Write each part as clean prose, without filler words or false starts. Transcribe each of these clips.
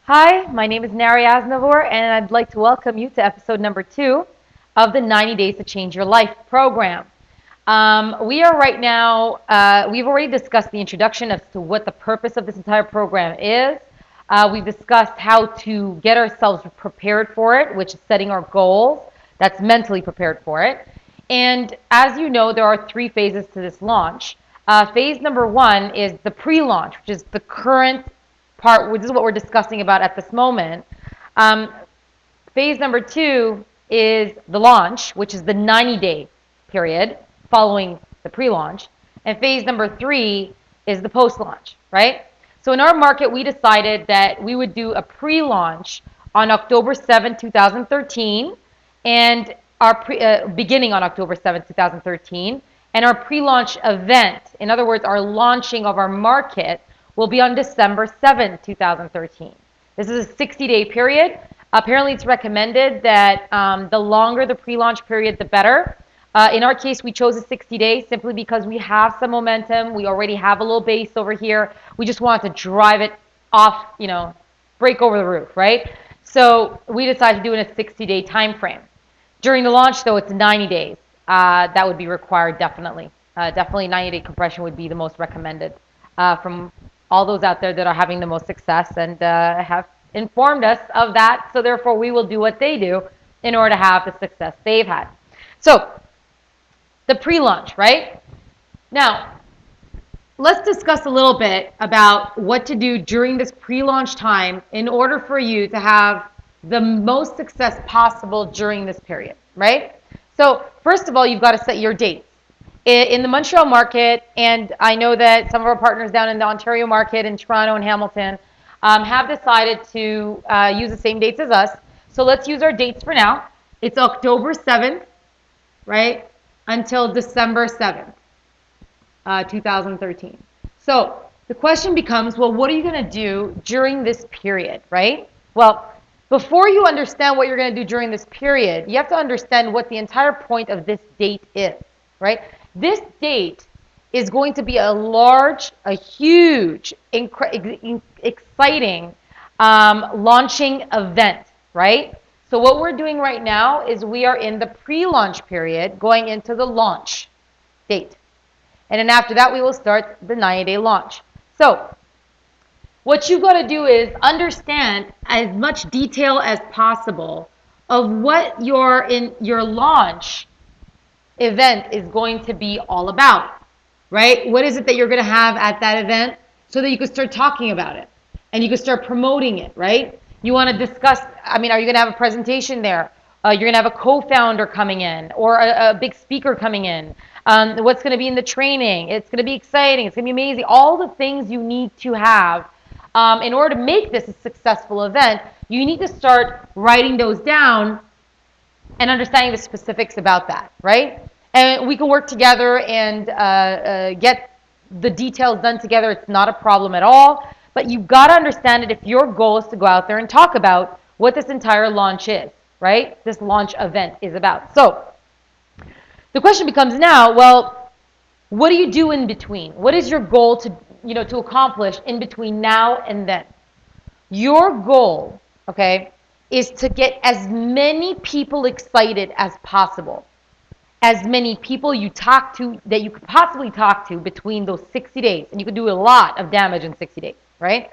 Hi, my name is Nari Aznavour, and I'd like to welcome you to episode number 2 of the 90 Days to Change Your Life program. We are right now, we've already discussed the introduction as to what the purpose of this entire program is. We've discussed how to get ourselves prepared for it, which is setting our goals. That's mentally prepared for it. And as you know, there are 3 phases to this launch. Phase number 1 is the pre-launch, which is the current part, which is what we're discussing about at this moment. Phase number 2 is the launch, which is the 90-day period following the pre-launch. And phase number 3 is the post-launch, right? So in our market, we decided that we would do a pre-launch on October 7, 2013, and our beginning on October 7, 2013, and our pre-launch event, in other words, our launching of our market, will be on December 7, 2013. This is a 60-day period. Apparently, it's recommended that the longer the pre-launch period, the better. In our case, we chose a 60 days simply because we have some momentum. We already have a little base over here. We just want to drive it off, break over the roof, right? So we decided to do it in a 60-day time frame. During the launch, though, it's 90 days. That would be required, definitely. Definitely 90-day compression would be the most recommended from all those out there that are having the most success and have informed us of that. So therefore, we will do what they do in order to have the success they've had. So the pre-launch, right? Now, let's discuss a little bit about what to do during this pre-launch time in order for you to have the most success possible during this period, right? So first of all, you've got to set your dates. In the Montreal market, and I know that some of our partners down in the Ontario market, in Toronto and Hamilton, have decided to use the same dates as us. So let's use our dates for now. It's October 7th, right, until December 7th, 2013. So the question becomes, well, what are you going to do during this period, right? Well, before you understand what you're going to do during this period, you have to understand what the entire point of this date is, right? This date is going to be a huge, exciting launching event, right? So what we're doing right now is we are in the pre-launch period going into the launch date. And then after that, we will start the 90-day launch. So what you've got to do is understand as much detail as possible of what your launch event is going to be all about, right? What is it that you're going to have at that event so that you can start talking about it and you can start promoting it, right? You want to discuss, are you going to have a presentation there? You're going to have a co-founder coming in or a big speaker coming in. What's going to be in the training? It's going to be exciting. It's going to be amazing. All the things you need to have in order to make this a successful event, you need to start writing those down and understanding the specifics about that, right? And we can work together and get the details done together. It's not a problem at all. But you've got to understand it if your goal is to go out there and talk about what this entire launch is, right? This launch event is about. So the question becomes now, well, what do you do in between? What is your goal to accomplish in between now and then? Your goal, okay, is to get as many people excited as possible. As many people you talk to that you could possibly talk to between those 60 days. And you can do a lot of damage in 60 days, right?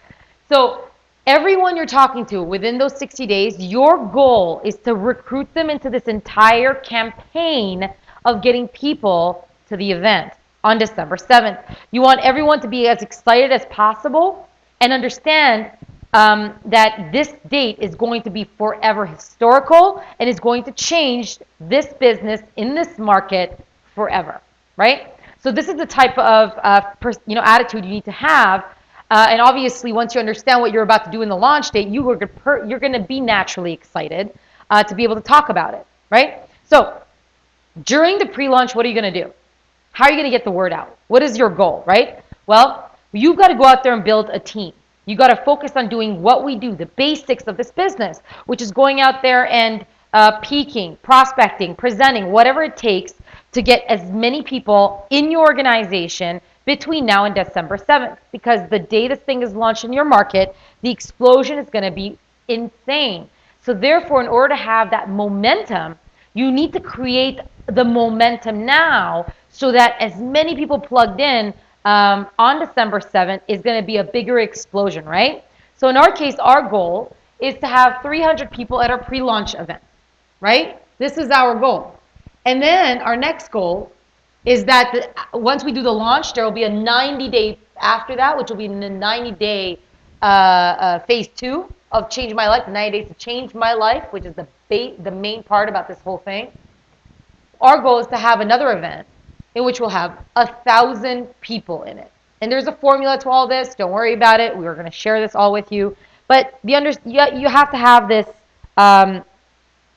So everyone you're talking to within those 60 days, your goal is to recruit them into this entire campaign of getting people to the event on December 7th. You want everyone to be as excited as possible and understand that this date is going to be forever historical and is going to change this business in this market forever, right? So this is the type of attitude you need to have. And obviously, once you understand what you're about to do in the launch date, you're going to be naturally excited to be able to talk about it, right? So during the pre-launch, what are you going to do? How are you going to get the word out? What is your goal, right? Well, you've got to go out there and build a team. You got to focus on doing what we do, the basics of this business, which is going out there and peaking, prospecting, presenting, whatever it takes to get as many people in your organization between now and December 7th. Because the day this thing is launched in your market, the explosion is going to be insane. So therefore, in order to have that momentum, you need to create the momentum now so that as many people plugged in on December 7th is going to be a bigger explosion, right? So in our case, our goal is to have 300 people at our pre-launch event, right? This is our goal. And then our next goal is that once we do the launch, there will be a 90-day after that, which will be the 90-day phase 2 of Change My Life, the 90 days to change my life, which is the main part about this whole thing. Our goal is to have another event in which we'll have 1,000 people in it. And there's a formula to all this. Don't worry about it. We are going to share this all with you. But you have to have this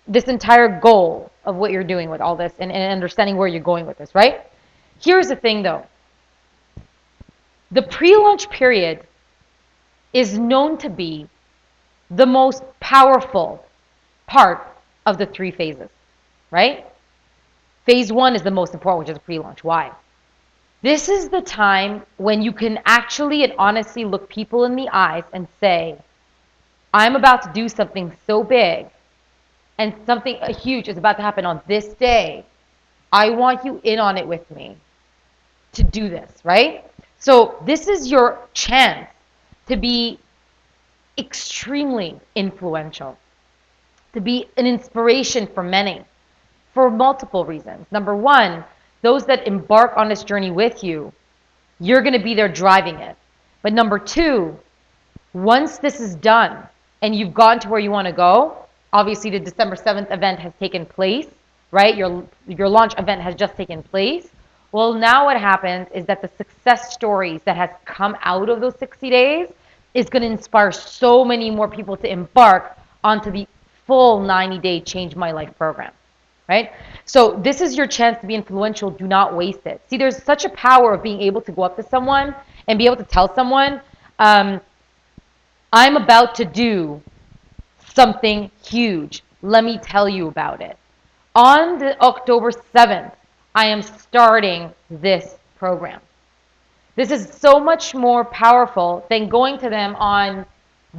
this entire goal of what you're doing with all this and understanding where you're going with this, right? Here's the thing, though. The pre-launch period is known to be the most powerful part of the 3 phases, right? Phase 1 is the most important, which is pre-launch. Why? This is the time when you can actually and honestly look people in the eyes and say, I'm about to do something so big and something huge is about to happen on this day. I want you in on it with me to do this, right? So this is your chance to be extremely influential, to be an inspiration for many, for multiple reasons. Number one, those that embark on this journey with you, you're going to be there driving it. But number two, once this is done and you've gotten to where you want to go, obviously the December 7th event has taken place, right? Your launch event has just taken place. Well, now what happens is that the success stories that has come out of those 60 days is going to inspire so many more people to embark onto the full 90-day Change My Life program, right? So this is your chance to be influential. Do not waste it. See, there's such a power of being able to go up to someone and be able to tell someone, I'm about to do something huge. Let me tell you about it. On the October 7th, I am starting this program. This is so much more powerful than going to them on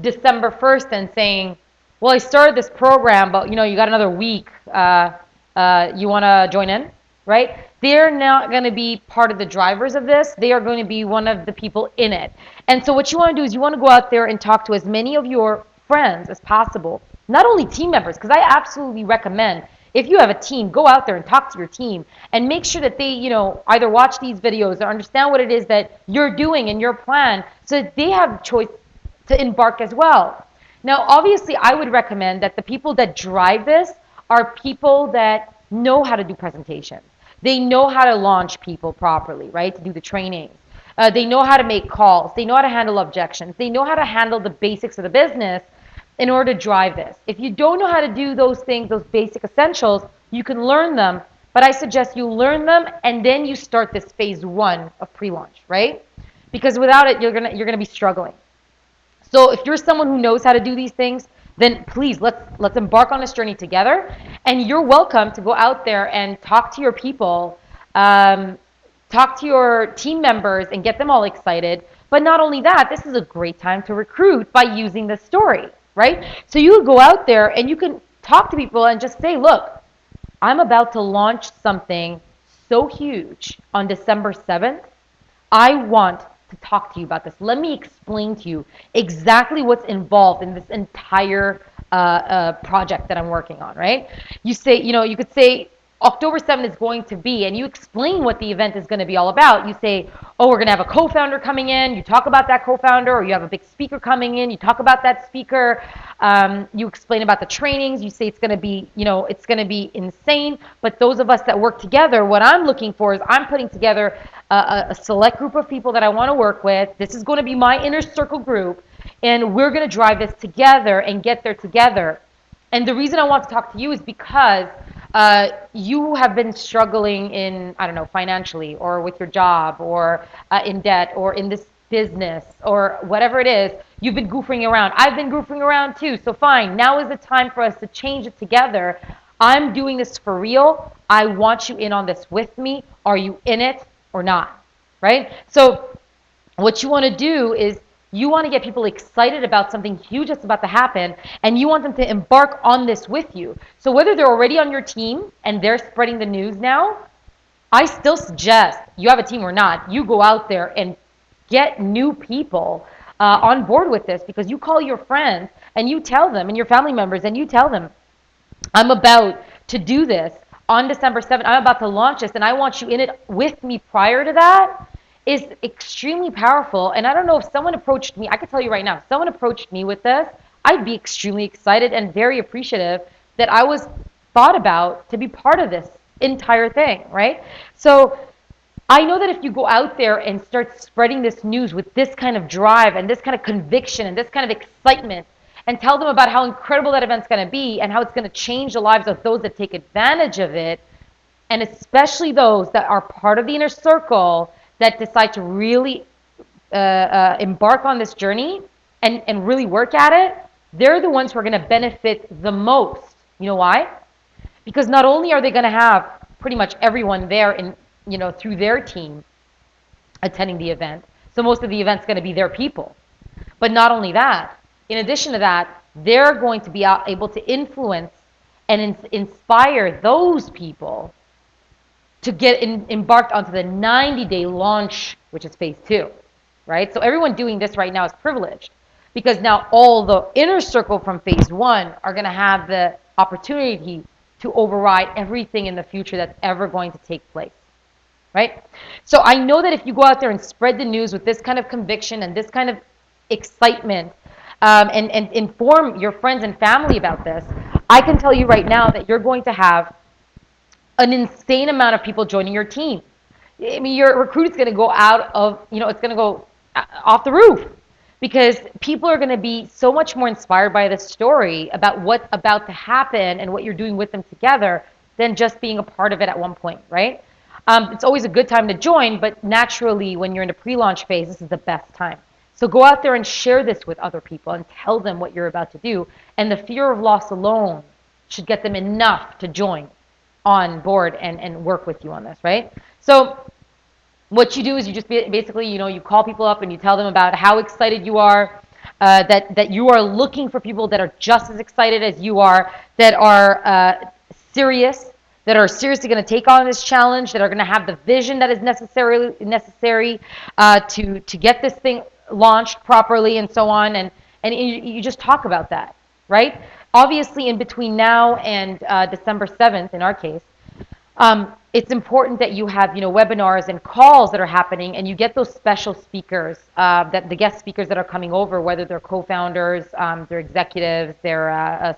December 1st and saying, well, I started this program, but you got another week. You want to join in, right? They're not going to be part of the drivers of this. They are going to be one of the people in it. And so what you want to do is you want to go out there and talk to as many of your friends as possible, not only team members, because I absolutely recommend if you have a team, go out there and talk to your team and make sure that they, either watch these videos or understand what it is that you're doing in your plan so that they have choice to embark as well. Now, obviously, I would recommend that the people that drive this are people that know how to do presentations. They know how to launch people properly, right, to do the trainings. They know how to make calls. They know how to handle objections. They know how to handle the basics of the business in order to drive this. If you don't know how to do those things, those basic essentials, you can learn them, but I suggest you learn them and then you start this phase 1 of pre-launch, right? Because without it, you're gonna be struggling. So if you're someone who knows how to do these things, then please let's embark on this journey together. And you're welcome to go out there and talk to your people, talk to your team members and get them all excited. But not only that, this is a great time to recruit by using this story, right? So you go out there and you can talk to people and just say, look, I'm about to launch something so huge on December 7th. I want to talk to you about this. Let me explain to you exactly what's involved in this entire project that I'm working on, right? You say, you could say October 7th is going to be, and you explain what the event is going to be all about. You say, oh, we're going to have a co-founder coming in. You talk about that co-founder, or you have a big speaker coming in. You talk about that speaker. You explain about the trainings. You say it's going to be, it's going to be insane. But those of us that work together, what I'm looking for is I'm putting together a select group of people that I want to work with. This is going to be my inner circle group, and we're going to drive this together and get there together. And the reason I want to talk to you is because you have been struggling in, I don't know, financially or with your job or in debt or in this business or whatever it is. You've been goofing around. I've been goofing around too. So fine. Now is the time for us to change it together. I'm doing this for real. I want you in on this with me. Are you in it or not? Right? So what you want to do is You want to get people excited about something huge that's about to happen, and you want them to embark on this with you. So whether they're already on your team and they're spreading the news now, I still suggest, you have a team or not, you go out there and get new people on board with this, because you call your friends and you tell them, and your family members, and you tell them, I'm about to do this on December 7th. I'm about to launch this, and I want you in it with me prior to that, is extremely powerful. And I don't know, if someone approached me, I can tell you right now, if someone approached me with this, I'd be extremely excited and very appreciative that I was thought about to be part of this entire thing, right? So I know that if you go out there and start spreading this news with this kind of drive and this kind of conviction and this kind of excitement, and tell them about how incredible that event's going to be and how it's going to change the lives of those that take advantage of it, and especially those that are part of the inner circle that decide to really embark on this journey and really work at it, they're the ones who are going to benefit the most. You know why? Because not only are they going to have pretty much everyone there in, through their team attending the event, so most of the event's going to be their people. But not only that, in addition to that, they're going to be able to influence and inspire those people to get embarked onto the 90-day launch, which is phase 2, right? So everyone doing this right now is privileged, because now all the inner circle from phase 1 are going to have the opportunity to override everything in the future that's ever going to take place, right? So I know that if you go out there and spread the news with this kind of conviction and this kind of excitement, and inform your friends and family about this, I can tell you right now that you're going to have an insane amount of people joining your team. I mean, your recruit is going to go out of, it's going to go off the roof, because people are going to be so much more inspired by this story about what's about to happen and what you're doing with them together than just being a part of it at one point, right? It's always a good time to join, but naturally, when you're in a pre-launch phase, this is the best time. So go out there and share this with other people and tell them what you're about to do. And the fear of loss alone should get them enough to join on board and work with you on this, right? So what you do is you just basically, you call people up and you tell them about how excited you are, that you are looking for people that are just as excited as you are, that are serious, that are seriously going to take on this challenge, that are going to have the vision that is necessary to get this thing launched properly, and so on, and you just talk about that, right? Obviously, in between now and December 7th, in our case, it's important that you have, webinars and calls that are happening, and you get those special speakers, that the guest speakers that are coming over, whether they're co-founders, they're executives, they're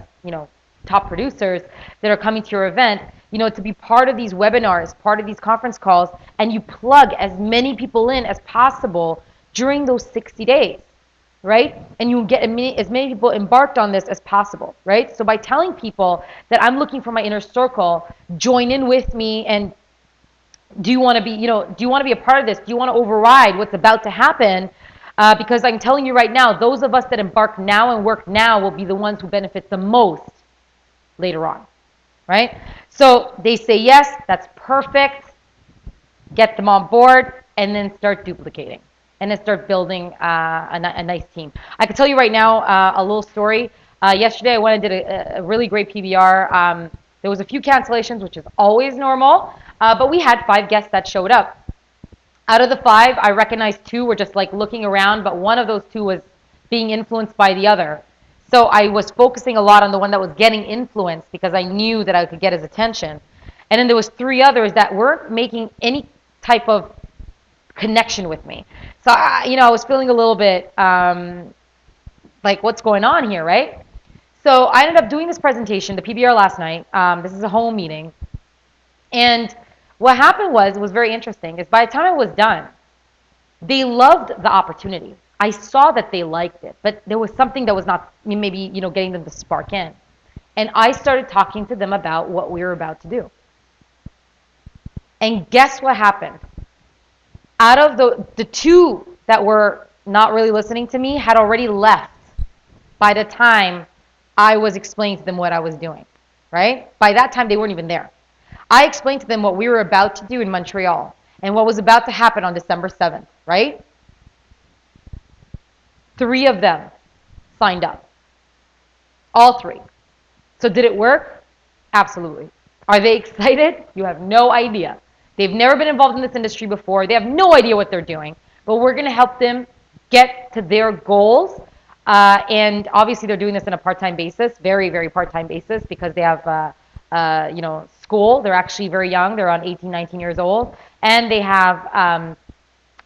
top producers that are coming to your event, to be part of these webinars, part of these conference calls, and you plug as many people in as possible during those 60 days, right? And you get as many people embarked on this as possible, right? So by telling people that I'm looking for my inner circle, join in with me, and do you want to be, do you want to be a part of this? Do you want to override what's about to happen? Because I'm telling you right now, those of us that embark now and work now will be the ones who benefit the most later on, right? So they say yes, that's perfect. Get them on board, and then start duplicating, and then start building a nice team. I can tell you right now a little story. Yesterday I went and did a really great PBR. There was a few cancellations, which is always normal, but we had 5 guests that showed up. Out of the 5, I recognized 2 were just like looking around, but one of those 2 was being influenced by the other. So I was focusing a lot on the one that was getting influenced, because I knew that I could get his attention. And then there was 3 others that weren't making any type of connection with me. So I was feeling a little bit like, what's going on here, right? So I ended up doing this presentation, the PBR, last night. This is a whole meeting. And what happened was very interesting, is by the time I was done, they loved the opportunity. I saw that they liked it, but there was something that was not, maybe, getting them to spark in. And I started talking to them about what we were about to do. And guess what happened? Out of the 2 that were not really listening to me had already left by the time I was explaining to them what I was doing, right? By that time, they weren't even there. I explained to them what we were about to do in Montreal and what was about to happen on December 7th, right? 3 of them signed up. All 3. So did it work? Absolutely. Are they excited? You have no idea. They've never been involved in this industry before. They have no idea what they're doing. But we're going to help them get to their goals. And obviously they're doing this on a part-time basis, very, very part-time basis, because they have, school. They're actually very young. They're around 18, 19 years old. And they have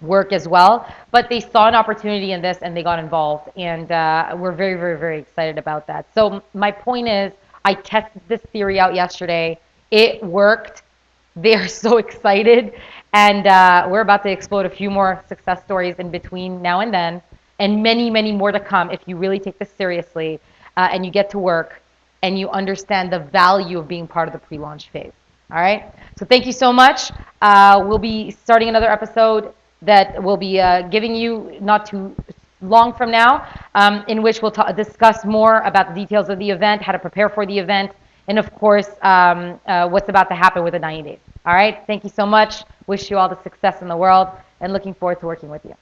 work as well. But they saw an opportunity in this and they got involved. And we're very, very, very excited about that. So my point is, I tested this theory out yesterday. It worked. They're so excited. And we're about to explode a few more success stories in between now and then, and many, many more to come if you really take this seriously and you get to work and you understand the value of being part of the pre-launch phase. All right? So thank you so much. We'll be starting another episode that will be giving you not too long from now, in which we'll discuss more about the details of the event, how to prepare for the event, and of course, what's about to happen with the 90 days. All right? Thank you so much. Wish you all the success in the world, and looking forward to working with you.